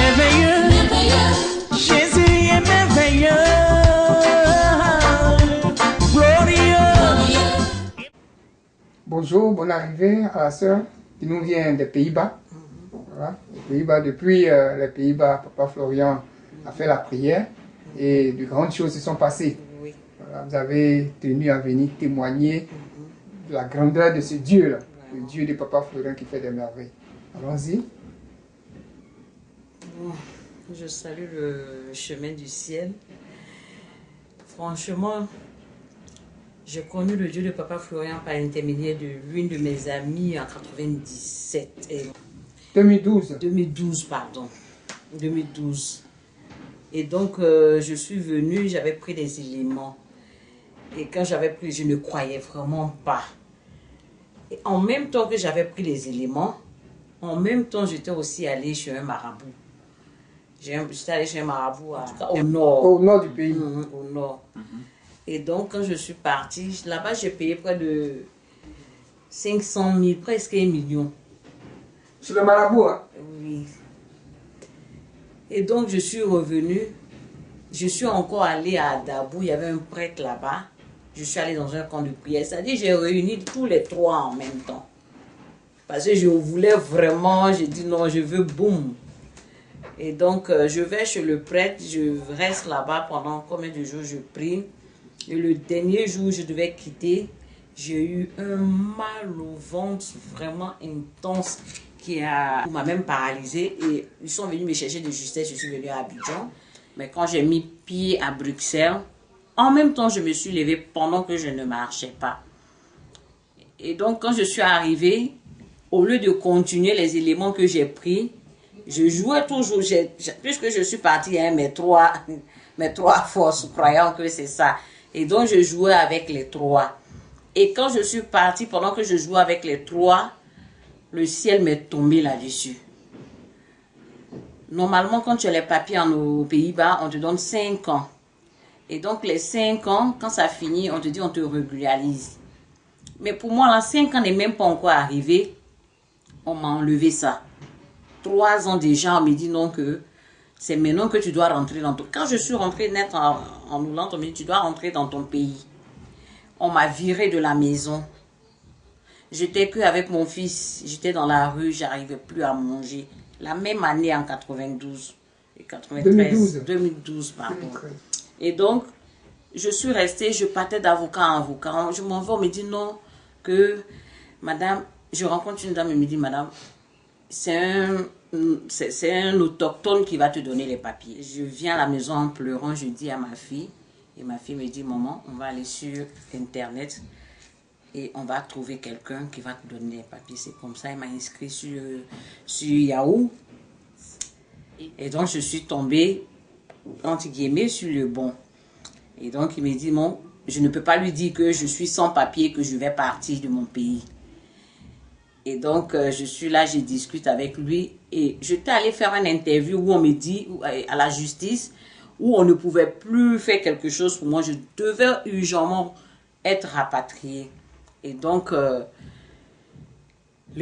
merveilleux, Jésus est merveilleux, glorieux. Bonjour, bonne arrivée à la sœur qui nous vient des Pays-Bas. Voilà, les Pays-Bas, depuis les Pays-Bas, Papa Florian a fait la prière et de grandes choses se sont passées. Oui. Voilà, vous avez tenu à venir témoigner de la grandeur de ce Dieu-là, le Dieu de Papa Florian qui fait des merveilles. Allons-y. Bon, je salue le chemin du ciel. Franchement, j'ai connu le Dieu de Papa Florian par l'intermédiaire de l'une de mes amies en 2012. 2012, pardon. 2012. Et donc, je suis venue, j'avais pris des éléments. Et quand j'avais pris, je ne croyais vraiment pas. Et en même temps que j'avais pris les éléments, en même temps, j'étais aussi allée chez un marabout. J'étais allée chez un marabout au nord. Au nord du pays. Au nord. Et donc, quand je suis partie, là-bas, j'ai payé près de 500 000, presque 1 million. Sur le marabout, hein? Oui. Et donc, je suis revenue. Je suis encore allée à Dabou. Il y avait un prêtre là-bas. Je suis allée dans un camp de prière. C'est-à-dire, j'ai réuni tous les trois en même temps. Parce que je voulais vraiment, j'ai dit non, je veux boum. Et donc, je vais chez le prêtre, je reste là-bas pendant combien de jours je prie. Et le dernier jour où je devais quitter, j'ai eu un mal au ventre vraiment intense qui m'a même paralysée. Et ils sont venus me chercher de justesse, je suis venue à Abidjan. Mais quand j'ai mis pied à Bruxelles, en même temps, je me suis levée pendant que je ne marchais pas. Et donc, quand je suis arrivée, au lieu de continuer les éléments que j'ai pris, je jouais toujours, puisque je suis partie, hein, mes trois forces, croyant que c'est ça. Et donc, je jouais avec les trois. Et quand je suis partie, pendant que je jouais avec les trois, le ciel m'est tombé là-dessus. Normalement, quand tu as les papiers aux Pays-Bas, on te donne 5 ans. Et donc, les 5 ans, quand ça finit, on te dit on te régularise. Mais pour moi, là, 5 ans n'est même pas encore arrivé. On m'a enlevé ça. 3 ans déjà, on me dit non, que c'est maintenant que tu dois rentrer dans ton... Quand je suis rentrée net en Hollande, on me dit tu dois rentrer dans ton pays. On m'a viré de la maison. J'étais qu'avec mon fils. J'étais dans la rue, j'arrivais plus à manger. La même année en 92 et 93. 2012, pardon. 2013. Et donc, je suis restée, je partais d'avocat en avocat. Je m'en vais, on me dit non, que madame, je rencontre une dame, elle me dit madame, c'est un autochtone qui va te donner les papiers. Je viens à la maison en pleurant, je dis à ma fille, et ma fille me dit maman, on va aller sur internet et on va trouver quelqu'un qui va te donner les papiers. C'est comme ça, elle m'a inscrit sur Yahoo. Et donc je suis tombée, entre guillemets, sur le bon. Et donc il me dit, bon, je ne peux pas lui dire que je suis sans papier, que je vais partir de mon pays. Et donc je suis là, je discute avec lui. Et j'étais allée faire une interview où on me dit, à la justice, où on ne pouvait plus faire quelque chose pour moi. Je devais urgemment être rapatriée. Et donc, le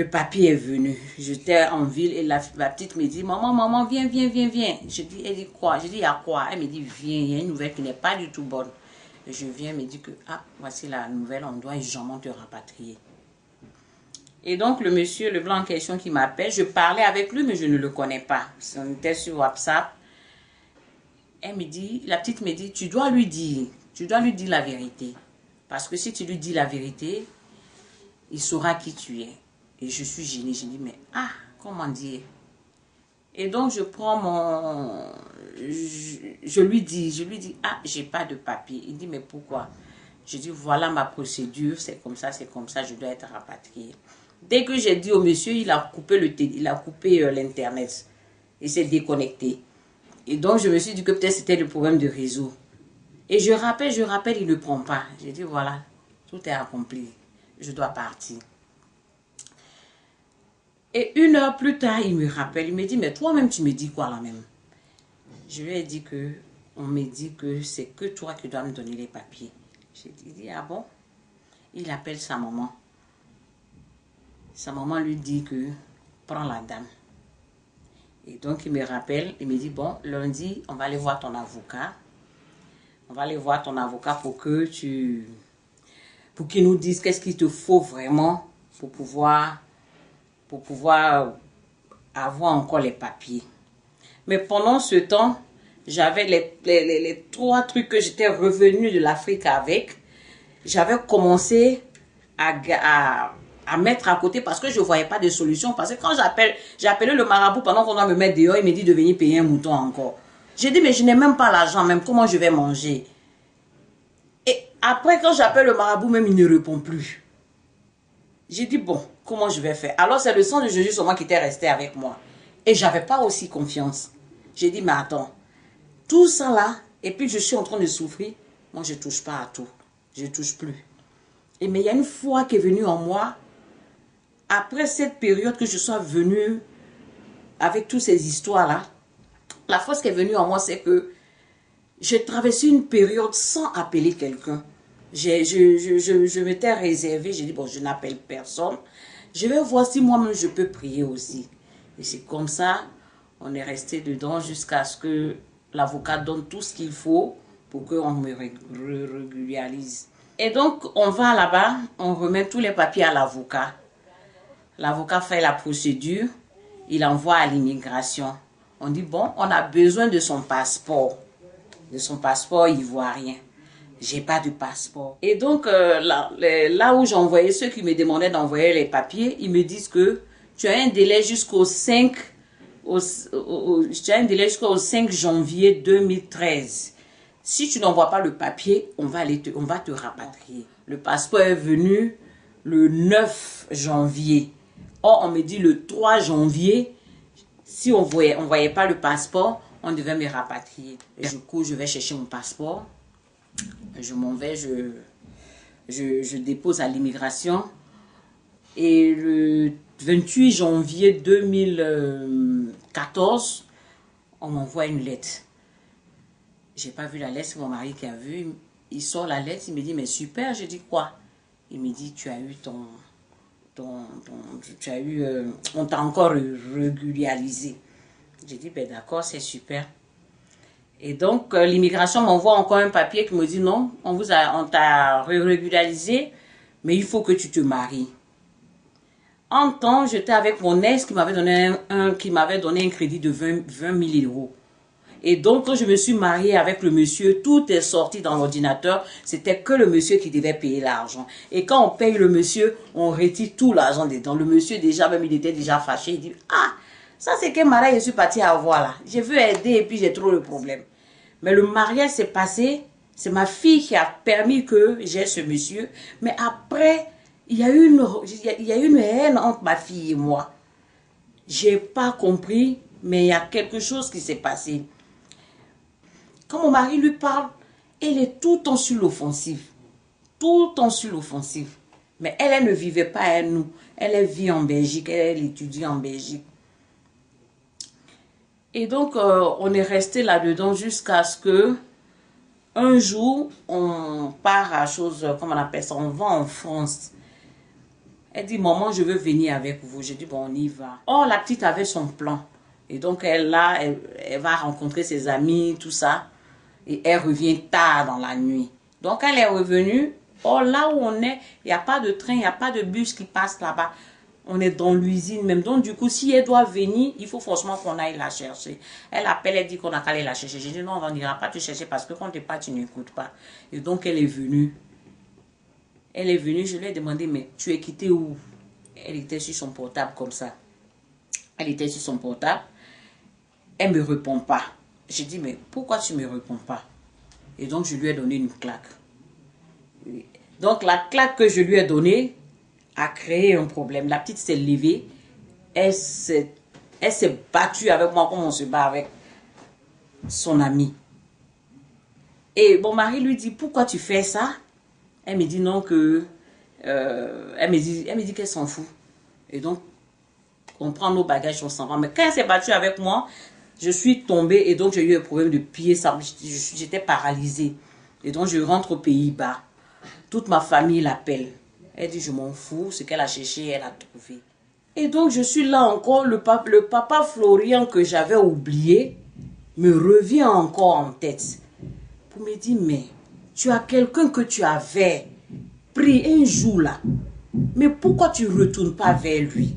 papier est venu. J'étais en ville et la petite me dit, maman, viens. Je dis, elle dit quoi? Je dis, il y a quoi? Elle me dit, viens, il y a une nouvelle qui n'est pas du tout bonne. Et je viens, elle me dit que, ah, voici la nouvelle, on doit urgemment te rapatrier. Et donc, le monsieur, le blanc en question qui m'appelle, je parlais avec lui, mais je ne le connais pas. On était sur WhatsApp. Elle me dit, la petite me dit, tu dois lui dire la vérité. Parce que si tu lui dis la vérité, il saura qui tu es. Et je suis gênée. Je dis, mais comment dire? Et donc, je prends je lui dis, j'ai pas de papier. Il dit, mais pourquoi? Je dis, voilà ma procédure, c'est comme ça, je dois être rapatriée. Dès que j'ai dit au monsieur, il a coupé l'internet. Il s'est déconnecté. Et donc, je me suis dit que peut-être c'était le problème de réseau. Et je rappelle, il ne prend pas. J'ai dit, voilà, tout est accompli. Je dois partir. Et 1 heure plus tard, il me rappelle. Il me dit, mais toi-même, tu me dis quoi là même? Je lui ai dit que, on me dit que c'est que toi qui dois me donner les papiers. J'ai dit, ah bon? Il appelle sa maman. Sa maman lui dit que, prends la dame. Et donc, il me rappelle, il me dit, bon, lundi, on va aller voir ton avocat. On va aller voir ton avocat pour qu'il nous dise qu'est-ce qu'il te faut vraiment pour pouvoir avoir encore les papiers. Mais pendant ce temps, j'avais les 3 trucs que j'étais revenue de l'Afrique avec. J'avais commencé à mettre à côté parce que je ne voyais pas de solution. Parce que quand j'ai appelé le marabout pendant qu'on doit me mettre dehors, il me dit de venir payer un mouton encore. J'ai dit, mais je n'ai même pas l'argent, même comment je vais manger? Et après, quand j'appelle le marabout, même il ne répond plus. J'ai dit, bon, comment je vais faire? Alors, c'est le sang de Jésus seulement qui était resté avec moi. Et je n'avais pas aussi confiance. J'ai dit, mais attends, tout ça là, et puis je suis en train de souffrir, moi je ne touche pas à tout. Je ne touche plus. Et mais il y a une foi qui est venue en moi, après cette période que je sois venue avec toutes ces histoires-là, la force qui est venue en moi, c'est que j'ai traversé une période sans appeler quelqu'un. Je m'étais réservé, j'ai dit, bon, je n'appelle personne. Je vais voir si moi-même je peux prier aussi. Et c'est comme ça, on est resté dedans jusqu'à ce que l'avocat donne tout ce qu'il faut pour qu'on me régularise. Et donc, on va là-bas, on remet tous les papiers à l'avocat. L'avocat fait la procédure, il envoie à l'immigration. On dit, bon, on a besoin de son passeport ivoirien. J'ai pas de passeport. Et donc, là où j'envoyais, ceux qui me demandaient d'envoyer les papiers, ils me disent que tu as un délai jusqu'au 5 janvier 2013. Si tu n'envoies pas le papier, on va te rapatrier. Le passeport est venu le 9 janvier. Or, on me dit le 3 janvier, si on voyait pas le passeport, on devait me rapatrier. Et du coup, je vais chercher mon passeport. Je m'en vais, je dépose à l'immigration. Et le 28 janvier 2014, on m'envoie une lettre. J'ai pas vu la lettre, c'est mon mari qui a vu. Il sort la lettre, il me dit, mais super. Je dis, quoi? Il me dit, tu as eu on t'a encore régularisé. J'ai dit, ben d'accord, c'est super. Et donc, l'immigration m'envoie encore un papier qui me dit, non, on t'a régularisé, mais il faut que tu te maries. En temps, j'étais avec mon ex qui m'avait donné un crédit de 20 000 euros. Et donc, quand je me suis mariée avec le monsieur, tout est sorti dans l'ordinateur. C'était que le monsieur qui devait payer l'argent. Et quand on paye le monsieur, on retire tout l'argent dedans. Le monsieur, déjà, même il était déjà fâché. Il dit, ah, ça c'est quel mariage je suis partie à avoir là. Je veux aider et puis j'ai trop de problèmes. Mais le mariage s'est passé. C'est ma fille qui a permis que j'ai ce monsieur. Mais après, il y a eu une haine entre ma fille et moi. J'ai pas compris, mais il y a quelque chose qui s'est passé. Quand mon mari lui parle, elle est tout le temps sur l'offensive. Tout le temps sur l'offensive. Mais elle ne vivait pas à nous. Elle vit en Belgique, elle étudie en Belgique. Et donc, on est resté là-dedans jusqu'à ce que, un jour, on part à chose, comment on appelle ça, on va en France. Elle dit, maman, je veux venir avec vous. J'ai dit, bon, on y va. Or, la petite avait son plan. Et donc, elle va rencontrer ses amis, tout ça. Et elle revient tard dans la nuit. Donc, elle est revenue. Or, là où on est, il n'y a pas de train, il n'y a pas de bus qui passe là-bas. On est dans l'usine même. Donc, du coup, si elle doit venir, il faut forcément qu'on aille la chercher. Elle appelle, elle dit qu'on a qu'à aller la chercher. J'ai dit, non, on n'ira pas te chercher parce que quand tu n'es pas, tu n'écoutes pas. Et donc, elle est venue. Elle est venue, je lui ai demandé, mais tu es quitté où? Elle était sur son portable comme ça. Elle était sur son portable. Elle ne me répond pas. J'ai dit, mais pourquoi tu ne me réponds pas? Et donc, je lui ai donné une claque. Donc, la claque que je lui ai donnée a créé un problème. La petite s'est levée. Elle s'est battue avec moi comme on se bat avec son ami. Et mon mari lui dit, pourquoi tu fais ça? Elle me dit non que... elle me dit qu'elle s'en fout. Et donc, on prend nos bagages, on s'en va. Mais quand elle s'est battue avec moi, je suis tombée et donc j'ai eu un problème de pied. J'étais paralysée. Et donc, je rentre aux Pays-Bas. Toute ma famille l'appelle. Elle dit, je m'en fous. Ce qu'elle a cherché, elle a trouvé. Et donc, je suis là encore, le papa Florian que j'avais oublié me revient encore en tête. Pour me dire, mais tu as quelqu'un que tu avais pris un jour là. Mais pourquoi tu ne retournes pas vers lui?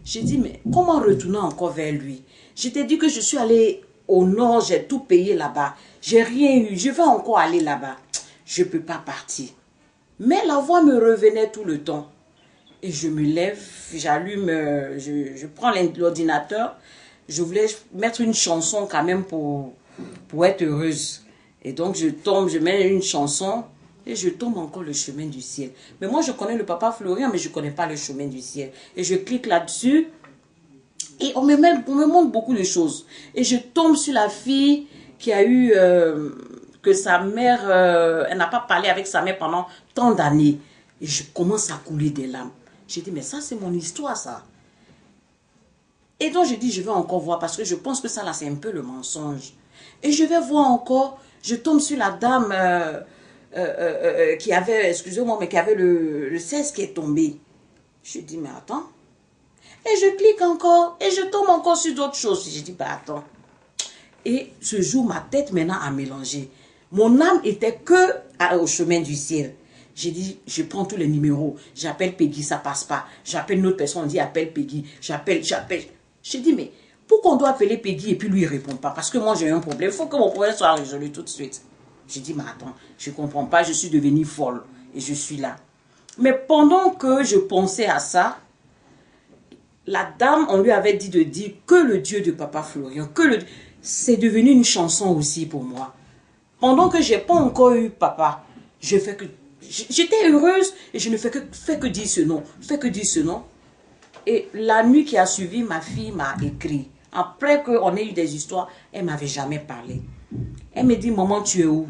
J'ai dit, mais comment retourner encore vers lui? Je t'ai dit que je suis allée au nord, j'ai tout payé là-bas. J'ai rien eu, je vais encore aller là-bas. Je ne peux pas partir. Mais la voix me revenait tout le temps. Et je me lève, j'allume, je prends l'ordinateur. Je voulais mettre une chanson quand même pour être heureuse. Et donc je tombe, je mets une chanson et je tombe encore le chemin du ciel. Mais moi je connais le papa Florian, mais je ne connais pas le chemin du ciel. Et je clique là-dessus et on me montre beaucoup de choses. Et je tombe sur la fille qui a eu, que sa mère, elle n'a pas parlé avec sa mère pendant tant d'années. Et je commence à couler des larmes. J'ai dit, mais ça c'est mon histoire ça. Et donc je dis, je vais encore voir parce que je pense que ça là c'est un peu le mensonge. Et je vais voir encore, je tombe sur la dame qui avait, excusez-moi, mais qui avait le 16 qui est tombé. Je dis, mais attends. Et je clique encore et je tombe encore sur d'autres choses. Je dis, bah attends. Et ce jour, ma tête maintenant a mélangé. Mon âme était que au chemin du ciel. J'ai dit, je prends tous les numéros. J'appelle Peggy, ça passe pas. J'appelle une autre personne, on dit, appelle Peggy. J'appelle. J'ai dit, mais pourquoi on doit appeler Peggy et puis lui, il ne répond pas? Parce que moi, j'ai un problème. Il faut que mon problème soit résolu tout de suite. J'ai dit, mais attends, je ne comprends pas. Je suis devenue folle. Et je suis là. Mais pendant que je pensais à ça, la dame, on lui avait dit de dire que le Dieu de Papa Florian, c'est devenu une chanson aussi pour moi. Pendant que je n'ai pas encore eu papa, j'étais heureuse et je ne fais que dire ce nom. Et la nuit qui a suivi, ma fille m'a écrit. Après qu'on ait eu des histoires, elle ne m'avait jamais parlé. Elle me dit, maman, tu es où?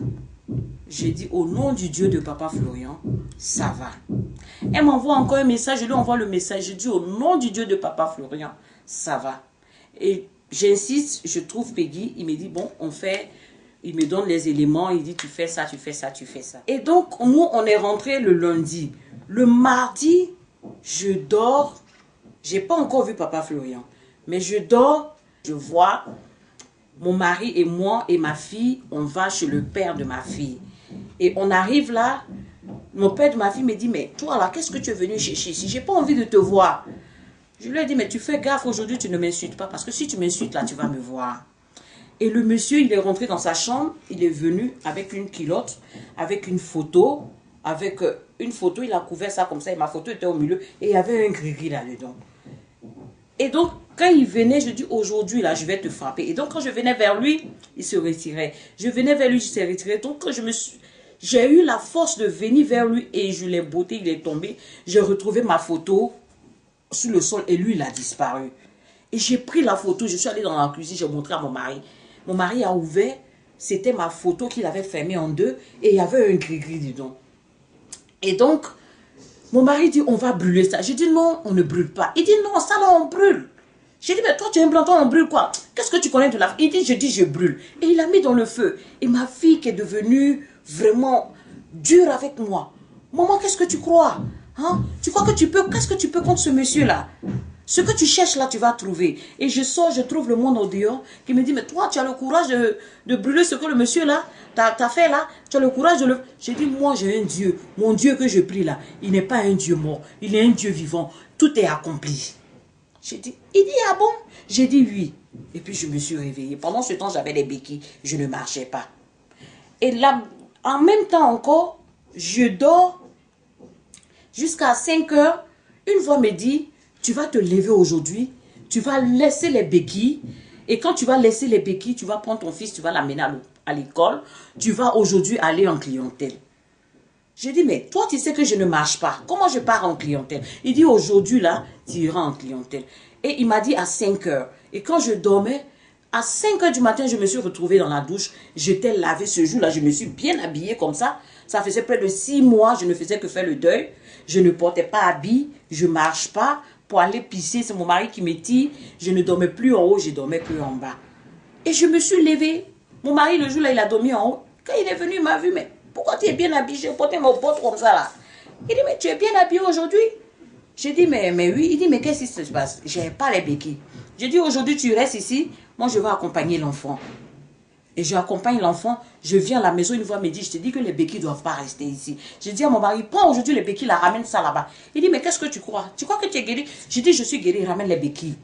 J'ai dit, au nom du Dieu de Papa Florian, ça va. Elle m'envoie encore un message, je lui envoie le message. Je dis, au nom du Dieu de Papa Florian, ça va. Et j'insiste, je trouve Peggy, il me dit, bon, on fait, il me donne les éléments, il dit, tu fais ça, tu fais ça, tu fais ça. Et donc, nous, on est rentré le lundi. Le mardi, je dors, j'ai pas encore vu Papa Florian, mais je dors, je vois mon mari et moi et ma fille, on va chez le père de ma fille. Et on arrive là, mon père de ma fille me dit, mais toi là, qu'est-ce que tu es venu chercher ici? J'ai pas envie de te voir. Je lui ai dit, mais tu fais gaffe aujourd'hui, tu ne m'insultes pas, parce que si tu m'insultes là, tu vas me voir. Et le monsieur, il est rentré dans sa chambre, il est venu avec une culotte, avec une photo, il a couvert ça comme ça, et ma photo était au milieu, et il y avait un gris-gris là-dedans. Et donc, quand il venait, je dis, aujourd'hui, là, je vais te frapper. Et donc, quand je venais vers lui, il se retirait. Je venais vers lui, il se retirait. Donc, quand j'ai eu la force de venir vers lui et je l'ai botté, il est tombé. J'ai retrouvé ma photo sur le sol et lui, il a disparu. Et j'ai pris la photo, je suis allée dans la cuisine, j'ai montré à mon mari. Mon mari a ouvert, c'était ma photo qu'il avait fermée en deux et il y avait un gris-gris dedans. Et donc, mon mari dit, on va brûler ça. J'ai dit, non, on ne brûle pas. Il dit, non, ça là, on brûle. J'ai dit, mais toi, tu es un blanc, toi, on brûle quoi? Qu'est-ce que tu connais de la... Il dit, je brûle. Et il a mis dans le feu. Et ma fille qui est devenue vraiment dure avec moi. Maman, qu'est-ce que tu crois? Hein? Tu crois que tu peux... Qu'est-ce que tu peux contre ce monsieur-là? Ce que tu cherches là, tu vas trouver. Et je sors, je trouve le monde au dehors qui me dit, mais toi, tu as le courage de brûler ce que le monsieur là t'as fait là. Tu as le courage de le... J'ai dit, moi, j'ai un Dieu. Mon Dieu que je prie là, il n'est pas un Dieu mort. Il est un Dieu vivant. Tout est accompli. J'ai dit, il dit, ah bon? J'ai dit oui. Et puis je me suis réveillée. Pendant ce temps, j'avais des béquilles. Je ne marchais pas. Et là, en même temps encore, je dors jusqu'à 5 heures. Une voix me dit, tu vas te lever aujourd'hui, tu vas laisser les béquilles. Et quand tu vas laisser les béquilles, tu vas prendre ton fils, tu vas l'amener à l'école. Tu vas aujourd'hui aller en clientèle. J'ai dit, mais toi, tu sais que je ne marche pas. Comment je pars en clientèle? Il dit, aujourd'hui, là, tu iras en clientèle. Et il m'a dit à 5 heures. Et quand je dormais, à 5 heures du matin, je me suis retrouvée dans la douche. J'étais lavée ce jour-là. Je me suis bien habillée comme ça. Ça faisait près de 6 mois. Je ne faisais que faire le deuil. Je ne portais pas habit. Je ne marche pas. Pour aller pisser, c'est mon mari qui me tire. Je ne dormais plus en haut, je dormais plus en bas. Et je me suis levée. Mon mari, le jour-là, il a dormi en haut. Quand il est venu, il m'a vu, mais pourquoi tu es bien habillée? J'ai porté mon bottes comme ça là. Il dit, mais tu es bien habillée aujourd'hui? J'ai dit, mais oui. Il dit, mais qu'est-ce qui se passe? Je n'ai pas les béquilles. J'ai dit, aujourd'hui, tu restes ici. Moi, je vais accompagner l'enfant. Et j'accompagne l'enfant. Je viens à la maison, une fois, il me dit, je te dis que les béquilles ne doivent pas rester ici. J'ai dit à mon mari, prends aujourd'hui les béquilles, la ramène ça là-bas. Il dit, mais qu'est-ce que tu crois? Tu crois que tu es guéri? J'ai dit, je suis guéri, il ramène les béquilles.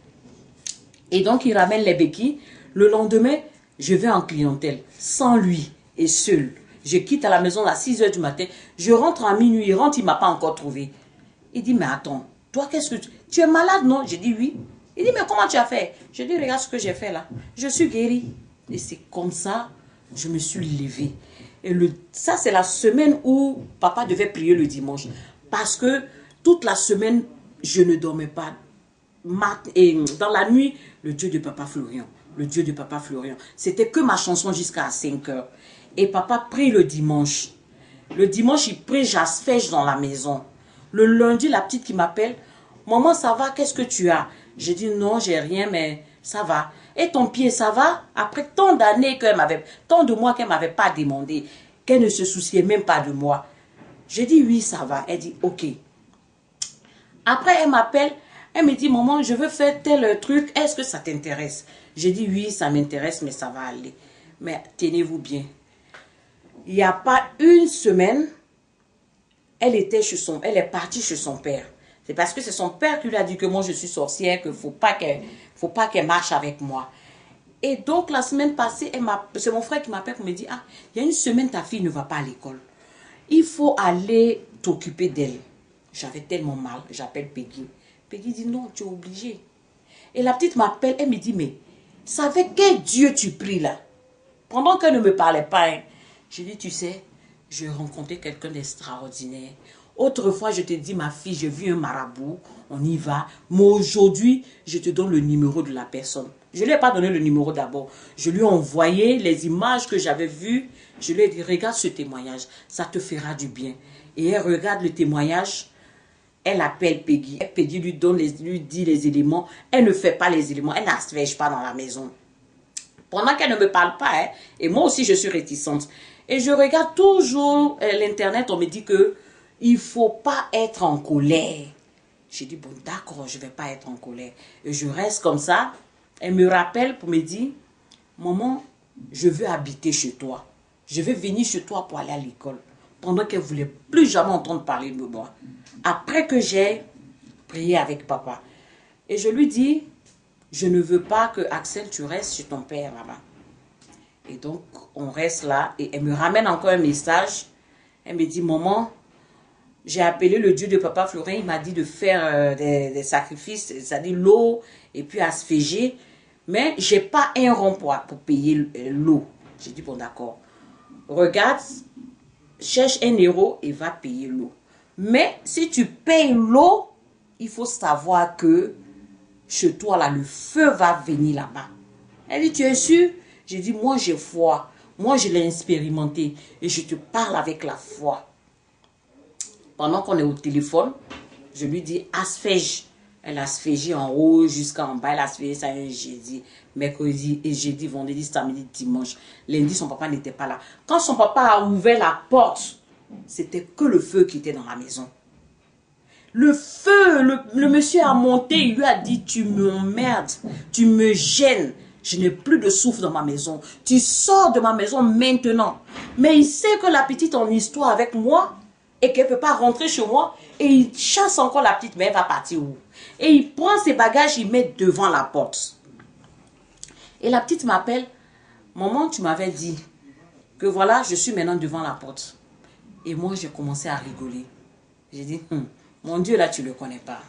Et donc, il ramène les béquilles. Le lendemain, je vais en clientèle, sans lui et seul. Je quitte à la maison à 6 h du matin. Je rentre à minuit. Il rentre, il ne m'a pas encore trouvé. Il dit, mais attends, toi, qu'est-ce que tu es malade, non? J'ai dit, oui. Il dit, mais comment tu as fait? Je dis, regarde ce que j'ai fait là. Je suis guéri. Et c'est comme ça, je me suis levée. Et ça, c'est la semaine où papa devait prier le dimanche. Parce que toute la semaine, je ne dormais pas. Et dans la nuit, le Dieu de papa Florian. Le Dieu de papa Florian. C'était que ma chanson jusqu'à 5 h. Et papa prie le dimanche. Le dimanche, il prie, j'asfèche dans la maison. Le lundi, la petite qui m'appelle, maman, ça va, qu'est-ce que tu as? J'ai dit, non, j'ai rien, mais ça va. Et ton pied, ça va? Après tant d'années tant de mois qu'elle ne m'avait pas demandé, qu'elle ne se souciait même pas de moi. J'ai dit, oui, ça va. Elle dit, ok. Après, elle m'appelle, elle me dit, maman, je veux faire tel truc, est-ce que ça t'intéresse? J'ai dit, oui, ça m'intéresse, mais ça va aller. Mais tenez-vous bien. Il n'y a pas une semaine, elle est partie chez son père. C'est parce que c'est son père qui lui a dit que moi je suis sorcière, qu'il ne faut pas qu'elle marche avec moi. Et donc la semaine passée, c'est mon frère qui m'appelle pour me dire, ah, il y a une semaine, ta fille ne va pas à l'école. Il faut aller t'occuper d'elle. J'avais tellement mal, j'appelle Peggy. Peggy dit, non, tu es obligé. Et la petite m'appelle, elle me dit, mais c'est avec quel Dieu tu pries là? Pendant qu'elle ne me parlait pas, hein, j'ai dit, tu sais, j'ai rencontré quelqu'un d'extraordinaire. Autrefois, je te dis, ma fille, j'ai vu un marabout, on y va. Mais aujourd'hui, je te donne le numéro de la personne. Je ne lui ai pas donné le numéro d'abord. Je lui ai envoyé les images que j'avais vues. Je lui ai dit, regarde ce témoignage, ça te fera du bien. Et elle regarde le témoignage, elle appelle Peggy. Peggy lui dit les éléments. Elle ne fait pas les éléments, elle n'asvège pas dans la maison. Pendant qu'elle ne me parle pas, hein, et moi aussi je suis réticente. Et je regarde toujours l'internet, on me dit que il ne faut pas être en colère. J'ai dit, bon d'accord, je ne vais pas être en colère. Et je reste comme ça. Elle me rappelle pour me dire, maman, je veux habiter chez toi. Je vais venir chez toi pour aller à l'école. Pendant qu'elle ne voulait plus jamais entendre parler de moi. Après que j'ai prié avec papa. Et je lui dis, je ne veux pas que Axel, tu restes chez ton père là-bas. Et donc, on reste là. Et elle me ramène encore un message. Elle me dit, maman, j'ai appelé le Dieu de papa Florian. Il m'a dit de faire des sacrifices, c'est-à-dire l'eau et puis asphéger. Mais je n'ai pas un rond pour payer l'eau. J'ai dit, bon d'accord. Regarde, cherche un euro et va payer l'eau. Mais si tu payes l'eau, il faut savoir que chez toi, là, le feu va venir là-bas. Elle dit, tu es sûr? J'ai dit, moi, j'ai foi. Moi, je l'ai expérimenté. Et je te parle avec la foi. Pendant qu'on est au téléphone, je lui dis, asphège. Elle a asphégé en haut jusqu'en bas. Elle a asphégé ça un jeudi, mercredi et jeudi, vendredi, samedi, dimanche. Lundi, son papa n'était pas là. Quand son papa a ouvert la porte, c'était que le feu qui était dans la maison. Le feu, le monsieur a monté, il lui a dit, tu m'emmerdes, tu me gênes. Je n'ai plus de souffle dans ma maison. Tu sors de ma maison maintenant. Mais il sait que la petite en histoire avec moi et qu'elle ne peut pas rentrer chez moi. Et il chasse encore la petite, mais elle va partir où? Et il prend ses bagages, il met devant la porte. Et la petite m'appelle. Maman, tu m'avais dit que voilà, je suis maintenant devant la porte. Et moi, j'ai commencé à rigoler. J'ai dit, mon Dieu, là, tu ne le connais pas.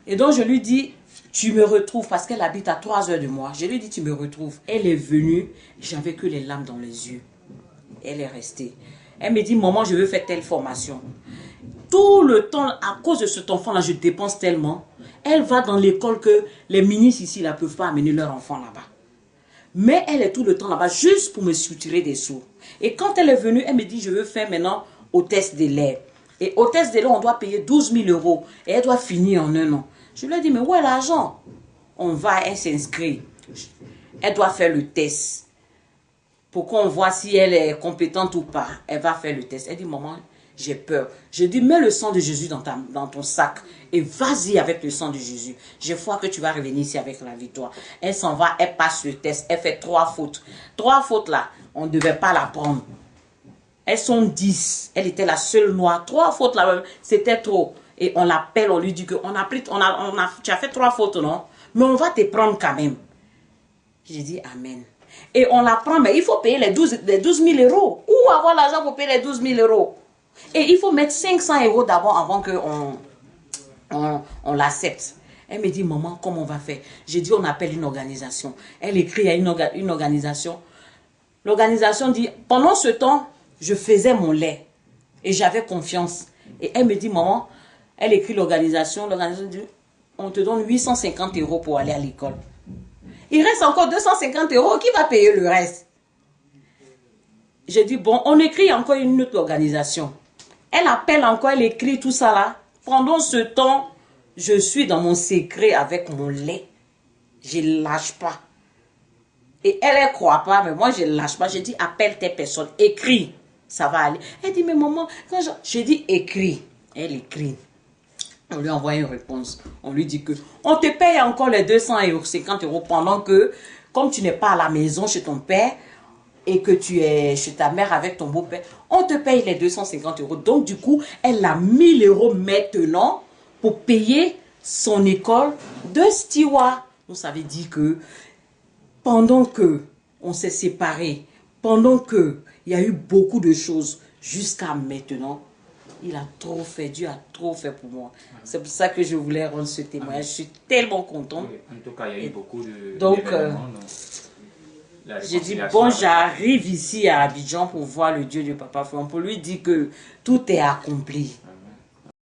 Et donc, je lui dis, tu me retrouves, parce qu'elle habite à 3 heures de moi. Je lui dis, tu me retrouves. Elle est venue, j'avais que les larmes dans les yeux. Elle est restée. Elle me dit, maman, je veux faire telle formation. Tout le temps, à cause de cet enfant-là, je dépense tellement. Elle va dans l'école que les ministres ici ne peuvent pas amener leur enfant là-bas. Mais elle est tout le temps là-bas juste pour me soutirer des sous. Et quand elle est venue, elle me dit, je veux faire maintenant hôtesse de l'air. Et hôtesse de l'air, on doit payer 12 000 €. Et elle doit finir en 1 an. Je lui ai dit, mais où est l'argent? On va, elle s'inscrit. Elle doit faire le test. Pour qu'on voit si elle est compétente ou pas. Elle va faire le test. Elle dit, maman, j'ai peur. Je dis, mets le sang de Jésus dans ton sac et vas-y avec le sang de Jésus. J'ai foi que tu vas revenir ici avec la victoire. Elle s'en va, elle passe le test, elle fait 3 fautes. 3 fautes là, on ne devait pas la prendre. Elles sont 10. Elle était la seule noire. 3 fautes là, c'était trop. Et on l'appelle, on lui dit que tu as fait 3 fautes, non? Mais on va te prendre quand même. J'ai dit Amen. Et on la prend, mais il faut payer les 12 000 euros. Où avoir l'argent pour payer les 12 000 euros? Et il faut mettre 500 euros d'abord avant qu'on on l'accepte. Elle me dit, maman, comment on va faire? J'ai dit, on appelle une organisation. Elle écrit à une organisation. L'organisation dit, pendant ce temps, je faisais mon lait. Et j'avais confiance. Et elle me dit, maman, elle écrit l'organisation. L'organisation dit, on te donne 850 euros pour aller à l'école. Il reste encore 250 euros. Qui va payer le reste? J'ai dit, bon, on écrit encore une autre organisation. Elle appelle encore, elle écrit tout ça là. Pendant ce temps, je suis dans mon secret avec mon lait. Je ne lâche pas. Et elle ne croit pas, mais moi je ne lâche pas. Je dis, appelle tes personnes, écris, ça va aller. Elle dit, mais maman, quand je dis, écris. Elle écrit. On lui envoie une réponse. On lui dit que on te paye encore les 250 euros pendant que, comme tu n'es pas à la maison chez ton père et que tu es chez ta mère avec ton beau-père, on te paye les 250 euros. Donc, du coup, elle a 1000 euros maintenant pour payer son école de steward. Donc, ça veut dire que pendant que on s'est séparés, pendant que il y a eu beaucoup de choses jusqu'à maintenant, il a trop fait, Dieu a trop fait pour moi. C'est pour ça que je voulais rendre ce témoignage. Je suis tellement contente. En tout cas, il y a eu beaucoup de... Donc, j'ai dit, bon, j'arrive ici à Abidjan pour voir le Dieu de Papa Florent, pour lui dire que tout est accompli.